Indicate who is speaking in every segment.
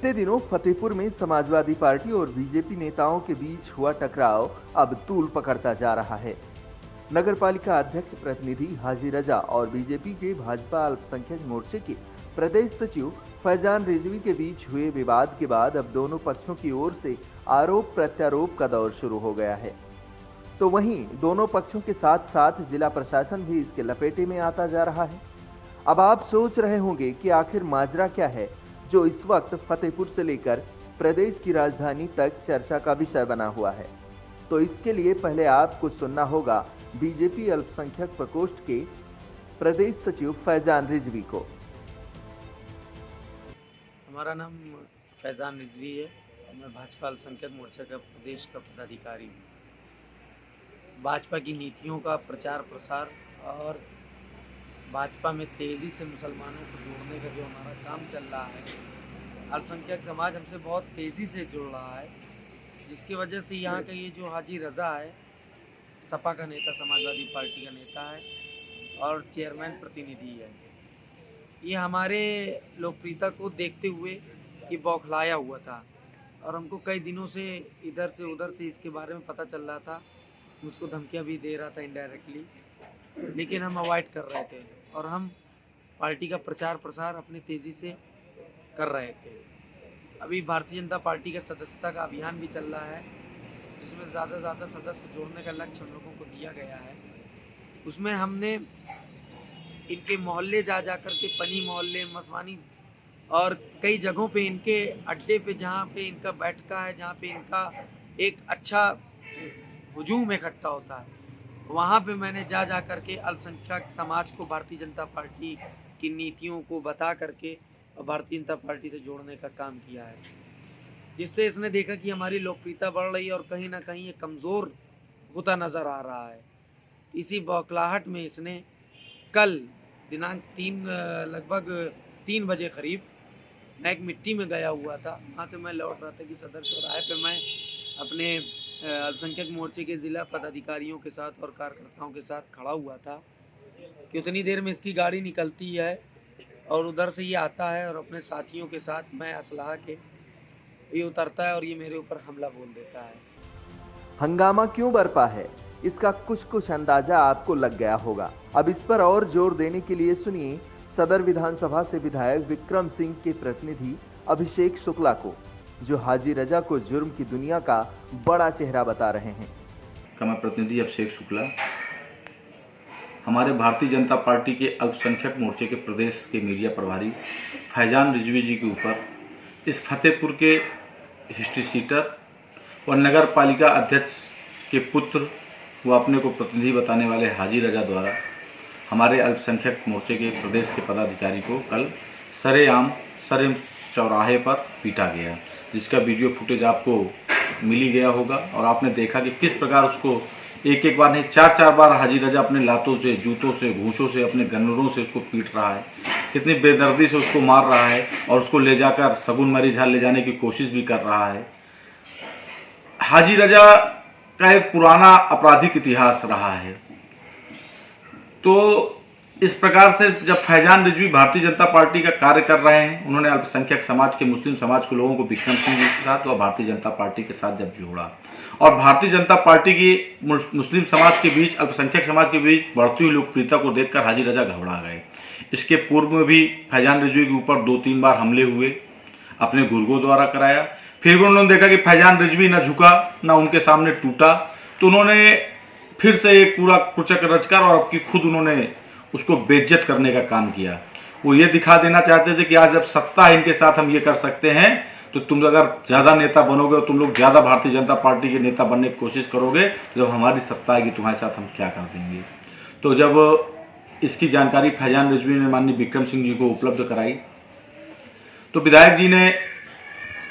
Speaker 1: बीते दिनों फतेहपुर में समाजवादी पार्टी और बीजेपी नेताओं के बीच हुआ टकराव अब तूल पकड़ता जा रहा है। नगरपालिका अध्यक्ष प्रतिनिधि हाजी रजा और बीजेपी के भाजपा अल्पसंख्यक मोर्चे के प्रदेश सचिव फैजान रिजवी के बीच हुए विवाद के बाद अब दोनों पक्षों की ओर से आरोप प्रत्यारोप का दौर शुरू हो गया है। तो वहीं दोनों पक्षों के साथ साथ जिला प्रशासन भी इसके लपेटे में आता जा रहा है। अब आप सोच रहे होंगे कि आखिर माजरा क्या है जो इस वक्त फतेहपुर से लेकर प्रदेश की राजधानी तक चर्चा का विषय बना हुआ है। तो इसके लिए पहले आपको सुनना होगा बीजेपी अल्पसंख्यक प्रकोष्ठ के प्रदेश सचिव फैजान रिजवी को।
Speaker 2: हमारा नाम फैजान रिजवी है। मैं भाजपा अल्पसंख्यक मोर्चा का प्रदेश का पदाधिकारी हूँ। भाजपा की नीतियों का प्रचार प्रसार और भाजपा में तेज़ी से मुसलमानों को जोड़ने का जो हमारा काम चल रहा है, अल्पसंख्यक समाज हमसे बहुत तेज़ी से जुड़ रहा है, जिसकी वजह से यहाँ का ये जो हाजी रज़ा है, सपा का नेता, समाजवादी पार्टी का नेता है और चेयरमैन प्रतिनिधि है, ये हमारे लोकप्रियता को देखते हुए ये बौखलाया हुआ था और हमको कई दिनों से इधर से उधर से इसके बारे में पता चल रहा था। मुझको धमकियाँ भी दे रहा था इनडायरेक्टली, लेकिन हम अवॉइड कर रहे थे और हम पार्टी का प्रचार प्रसार अपनी तेज़ी से कर रहे थे। अभी भारतीय जनता पार्टी का सदस्यता का अभियान भी चल रहा है, जिसमें ज़्यादा से ज़्यादा सदस्य जोड़ने का लक्ष्य हम लोगों को दिया गया है। उसमें हमने इनके मोहल्ले जा कर के, पनी मोहल्ले, मसवानी और कई जगहों पे इनके अड्डे पे, जहाँ पे इनका बैठका है, जहाँ पे इनका एक अच्छा हुजूम इकट्ठा होता है, वहाँ पे मैंने जा करके अल्पसंख्यक समाज को भारतीय जनता पार्टी की नीतियों को बता करके और भारतीय जनता पार्टी से जोड़ने का काम किया है, जिससे इसने देखा कि हमारी लोकप्रियता बढ़ रही है और कहीं ना कहीं ये कमज़ोर होता नज़र आ रहा है। इसी बौखलाहट में इसने कल दिनांक 3 लगभग 3 बजे करीब मैं एक मिट्टी में गया हुआ था, वहाँ से मैं लौट रहा था कि सदर चौराहे पे मैं अपने अल्पसंख्यक मोर्चे के ज़िला पदाधिकारियों के साथ और कार्यकर्ताओं के साथ खड़ा हुआ था कि उतनी देर में इसकी गाड़ी निकलती है और उधर से ये आता है और अपने साथियों के साथ मैं असलाह के ये उतरता है और ये मेरे ऊपर हमला बोल देता है।
Speaker 1: हंगामा क्यों बरपा है, इसका कुछ अंदाजा आपको लग गया होगा। अब इस पर और जोर देने के लिए सुनिए सदर विधानसभा से विधायक विक्रम सिंह के प्रतिनिधि अभिषेक शुक्ला को, जो हाजी रजा को जुर्म की दुनिया का बड़ा चेहरा बता रहे हैं।
Speaker 3: मैं प्रतिनिधि अभिषेक शुक्ला, हमारे भारतीय जनता पार्टी के अल्पसंख्यक मोर्चे के प्रदेश के मीडिया प्रभारी फैजान रिजवी जी के ऊपर इस फतेहपुर के हिस्ट्री सीटर और नगर पालिका अध्यक्ष के पुत्र व अपने को प्रतिनिधि बताने वाले हाजी रजा द्वारा हमारे अल्पसंख्यक मोर्चे के प्रदेश के पदाधिकारी को कल सरेआम चौराहे पर पीटा गया, जिसका वीडियो फुटेज आपको मिली गया होगा और आपने देखा कि किस प्रकार उसको एक बार नहीं 4 बार हाजी रजा अपने लातों से, जूतों से, घूंसों से, अपने गन्नरों से उसको पीट रहा है, कितनी बेदर्दी से उसको मार रहा है और उसको ले जाकर सगुन मरीझाल ले जाने की कोशिश भी कर रहा है। हाजी रजा का एक पुराना आपराधिक इतिहास रहा है। तो इस प्रकार से जब फैजान रिजवी भारतीय जनता पार्टी का कार्य कर रहे हैं, उन्होंने अल्पसंख्यक समाज के, मुस्लिम समाज के लोगों को विक्रम सिंह जी के साथ और भारतीय जनता पार्टी के साथ जब जोड़ा और भारतीय जनता पार्टी की मुस्लिम समाज के बीच, अल्पसंख्यक समाज के बीच बढ़ती हुई लोकप्रियता को देखकर हाजी रजा घबरा गए। इसके पूर्व में भी फैजान रिजवी के ऊपर 2-3 बार हमले हुए, अपने गुर्गों द्वारा कराया। फिर भी उन्होंने देखा कि फैजान रिजवी न झुका न उनके सामने टूटा, तो उन्होंने फिर से एक पूरा कुचक रचकर और अब की खुद उन्होंने उसको बेइज्जत करने का काम किया। वो ये दिखा देना चाहते थे कि आज जब सत्ता है इनके साथ हम ये कर सकते हैं, तो तुम अगर ज़्यादा नेता बनोगे और तुम लोग ज़्यादा भारतीय जनता पार्टी के नेता बनने की कोशिश करोगे, जब हमारी सत्ता आएगी तुम्हारे साथ हम क्या कर देंगे। तो जब इसकी जानकारी फैजान रिजवी ने माननीय विक्रम सिंह जी को उपलब्ध कराई, तो विधायक जी ने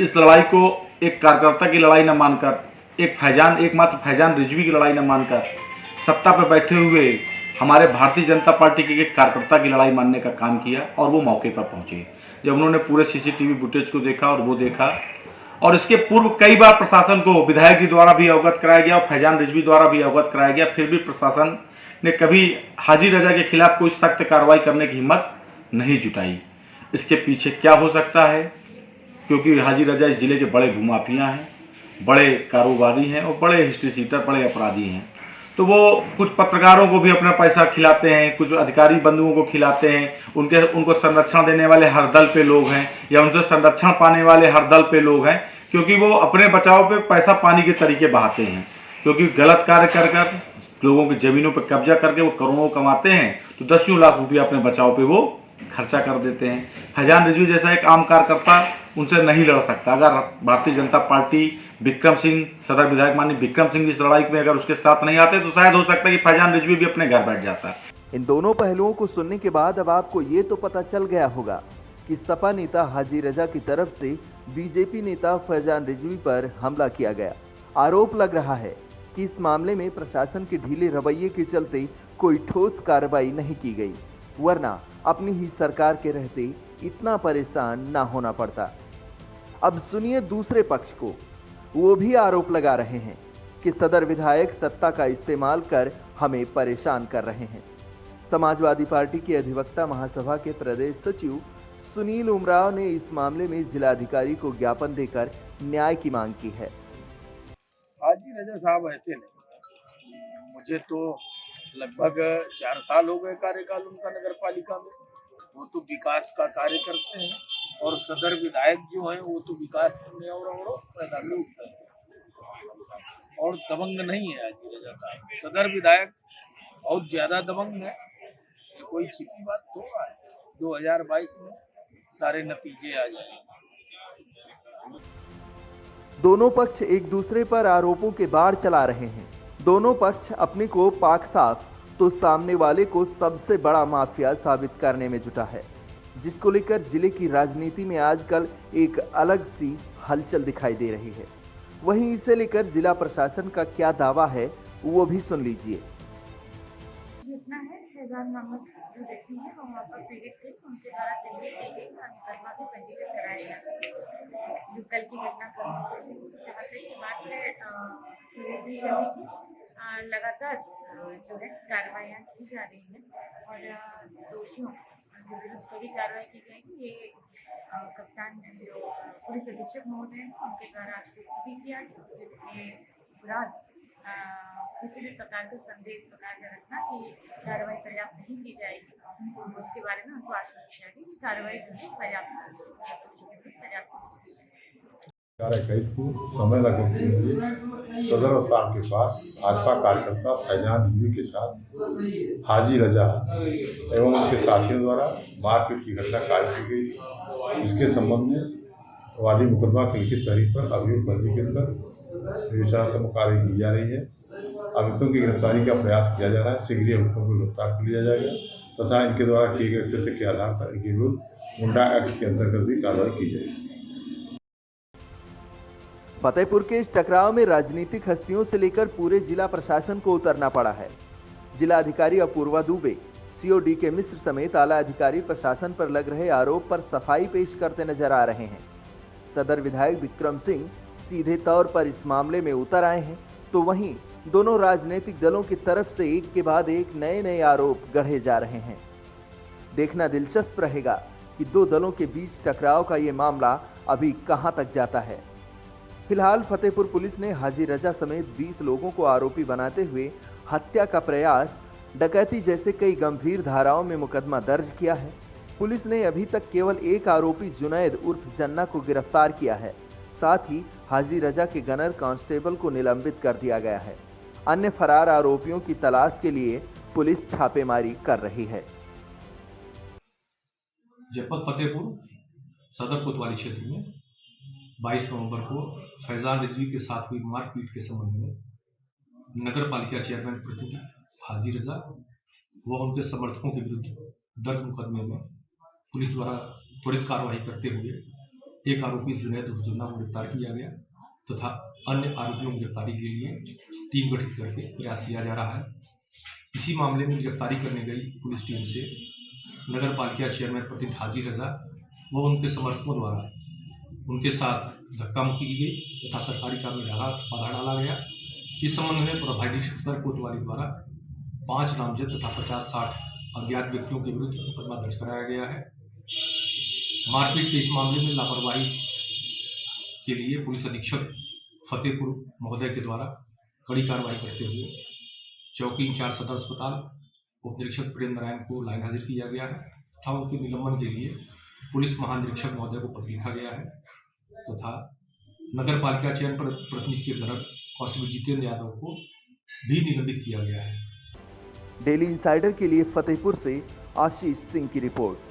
Speaker 3: इस लड़ाई को एक कार्यकर्ता की लड़ाई न मानकर, एकमात्र फैजान रिजवी की लड़ाई न मानकर, सत्ता पर बैठे हुए हमारे भारतीय जनता पार्टी के एक कार्यकर्ता की लड़ाई मानने का काम किया और वो मौके पर पहुंचे। जब उन्होंने पूरे सीसीटीवी फुटेज को देखा और वो देखा, और इसके पूर्व कई बार प्रशासन को विधायक जी द्वारा भी अवगत कराया गया और फैजान रिजवी द्वारा भी अवगत कराया गया, फिर भी प्रशासन ने कभी हाजी रजा के खिलाफ कोई सख्त कार्रवाई करने की हिम्मत नहीं जुटाई। इसके पीछे क्या हो सकता है, क्योंकि हाजी रजा इस जिले के बड़े भूमाफिया हैं, बड़े कारोबारी हैं और बड़े हिस्ट्री सीटर, बड़े अपराधी हैं। तो वो कुछ पत्रकारों को भी अपना पैसा खिलाते हैं, कुछ अधिकारी बंधुओं को खिलाते हैं, उनको संरक्षण देने वाले हर दल पे लोग हैं या उनसे संरक्षण पाने वाले हर दल पे लोग हैं, क्योंकि वो अपने बचाव पे पैसा पानी के तरीके बहाते हैं। क्योंकि गलत कार्य कर कर लोगों की जमीनों पर कब्जा करके वो करोड़ों कमाते हैं, तो 10 लाख रुपया अपने बचाव पे वो खर्चा कर देते हैं। फैजान रिजवी जैसा एक आम कार्यकर्ता उनसे नहीं लड़ सकता। अगर भारतीय जनता पार्टी विक्रम सिंह, सदर विधायक माननीय विक्रम सिंह इस लड़ाई में अगर उसके साथ नहीं आते तो शायद हो सकता है कि फैजान रिजवी भी अपने घर बैठ जाता।
Speaker 1: इन दोनों पहलुओं को सुनने के बाद अब आपको ये तो पता चल गया होगा कि सपा नेता हाजी रजा की तरफ से बीजेपी नेता फैजान रिजवी पर हमला किया गया। आरोप लग रहा है कि इस मामले में प्रशासन के ढीले रवैये के चलते कोई ठोस कार्रवाई नहीं की गई, वरना अपनी ही सरकार के रहते इतना परेशान ना होना पड़ता। अब सुनिए दूसरे पक्ष को। वो भी आरोप लगा रहे हैं कि सदर विधायक सत्ता का इस्तेमाल कर हमें परेशान कर रहे हैं। समाजवादी पार्टी के अधिवक्ता महासभा के प्रदेश सचिव सुनील उमराव ने इस मामले में जिलाधिकारी को ज्ञापन देकर न्याय की मांग की है।
Speaker 4: हाजी रजा साहब ऐसे नहीं, मुझे तो लगभग 4 साल हो गए कार्यकाल उनका नगर पालिका में। वो तो विकास का कार्य करते हैं और सदर विधायक जो हैं वो तो विकास में और पैदा करते हैं और दबंग नहीं है हाजी रजा साहब। सदर विधायक बहुत ज्यादा दबंग है, ये कोई छिपी बात थोड़ा है। 2022 में सारे नतीजे आ जाएंगे।
Speaker 1: दोनों पक्ष एक दूसरे पर आरोपों के बाढ़ चला रहे हैं। दोनों पक्ष अपने को पाक साफ तो सामने वाले को सबसे बड़ा माफिया साबित करने में जुटा है, जिसको लेकर जिले की राजनीति में आजकल एक अलग सी हलचल दिखाई दे रही है। वहीं इसे लेकर जिला प्रशासन का क्या दावा है वो भी सुन लीजिए।
Speaker 5: घटना है फैजान मोहम्मद जो व्यक्ति है वो वहाँ पर पीड़ित थे, उनके द्वारा मुकदमा भी पंजीकृत कराया गया। जो कल की घटना जहाँ तक की बात है करने की लगातार जो है कार्रवाइयाँ की जा रही हैं और दोषियों के विरुद्ध कड़ी कार्रवाई की जाएगी। ये कप्तान पुलिस अधीक्षक महोदय उनके द्वारा आश्वस्त भी किया जिसके उपरांत किसी भी प्रकार का संदेह इस प्रकार का रखना कि कार्रवाई पर्याप्त नहीं की जाएगी, उसके बारे में उनको आश्वस्त किया गया कि कार्रवाई पर्याप्त
Speaker 6: 21 को समय लगभग 3 बजे सदर स्थान के पास भाजपा कार्यकर्ता फैजान रिजवी के साथ हाजी रजा एवं उनके साथियों द्वारा मारपीट की घटना कायम की गई, जिसके संबंध में वादी मुकदमा की लिखित तहरीर पर अभियोग पंजीकृत कर विवेचनात्मक कार्य की जा रही है। अभियुक्तों की गिरफ्तारी का प्रयास किया जा रहा है। शीघ्र ही अभियुक्तों को गिरफ्तार कर लिया जाएगा तथा इनके द्वारा किए गए कृत्य के आधार पर इनके विरुद्ध गुंडा एक्ट के अंतर्गत भी कार्रवाई की जाएगी।
Speaker 1: फतेहपुर के इस टकराव में राजनीतिक हस्तियों से लेकर पूरे जिला प्रशासन को उतरना पड़ा है। जिला अधिकारी अपूर्वा दुबे, सीओ डी.के. मिश्र समेत आला अधिकारी प्रशासन पर लग रहे आरोप पर सफाई पेश करते नजर आ रहे हैं। सदर विधायक विक्रम सिंह सीधे तौर पर इस मामले में उतर आए हैं, तो वहीं दोनों राजनीतिक दलों की तरफ से एक के बाद एक नए आरोप गढ़े जा रहे हैं। देखना दिलचस्प रहेगा कि दो दलों के बीच टकराव का ये मामला अभी कहां तक जाता है। फिलहाल फतेहपुर पुलिस ने हाजी रजा समेत 20 लोगों को आरोपी बनाते हुए हत्या का प्रयास, डकैती जैसे कई गंभीर धाराओं में मुकदमा दर्ज किया है। पुलिस ने अभी तक केवल एक आरोपी जुनैद उर्फ जन्ना को गिरफ्तार किया है। साथ ही हाजी रजा के गनर कांस्टेबल को निलंबित कर दिया गया है। अन्य फरार आरोपियों की तलाश के लिए पुलिस छापेमारी कर रही है।
Speaker 7: जनपद फतेहपुर सदर कोतवाली क्षेत्र में 22 नवंबर को फैजान रिजवी के साथ हुई मारपीट के संबंध में नगर पालिका चेयरमैन प्रतिनिधि हाजी रजा व उनके समर्थकों के विरुद्ध दर्ज मुकदमे में पुलिस द्वारा त्वरित कार्रवाई करते हुए एक आरोपी जुनैद उर्फ को गिरफ्तार किया गया तथा अन्य आरोपियों की गिरफ्तारी के लिए टीम गठित करके प्रयास किया जा रहा है। इसी मामले में गिरफ्तारी करने गई पुलिस टीम से नगर पालिका चेयरमैन प्रतिनिधि हाजी रजा व उनके समर्थकों द्वारा उनके साथ धक्का मुक्की की गई तथा सरकारी काम में बाधा डाला गया। इस संबंध में प्रभारी सदर कोतवाली द्वारा 5 नामजद तथा 50-60 अज्ञात व्यक्तियों के विरुद्ध मुकदमा दर्ज कराया गया है। मारपीट के इस मामले में लापरवाही के लिए पुलिस अधीक्षक फतेहपुर महोदय के द्वारा कड़ी कार्रवाई करते हुए चौकी इंचार्ज सदर अस्पताल उप निरीक्षक प्रेम नारायण को लाइन हाजिर किया गया है तथा उनके निलंबन के लिए पुलिस महानिरीक्षक महोदय को पत्र लिखा गया है तथा नगर पालिका चयन प्रतिनिधि के घटक कांस्टेबल जितेंद्र यादव को भी निलंबित किया गया है।
Speaker 1: डेली इंसाइडर के लिए फतेहपुर से आशीष सिंह की रिपोर्ट।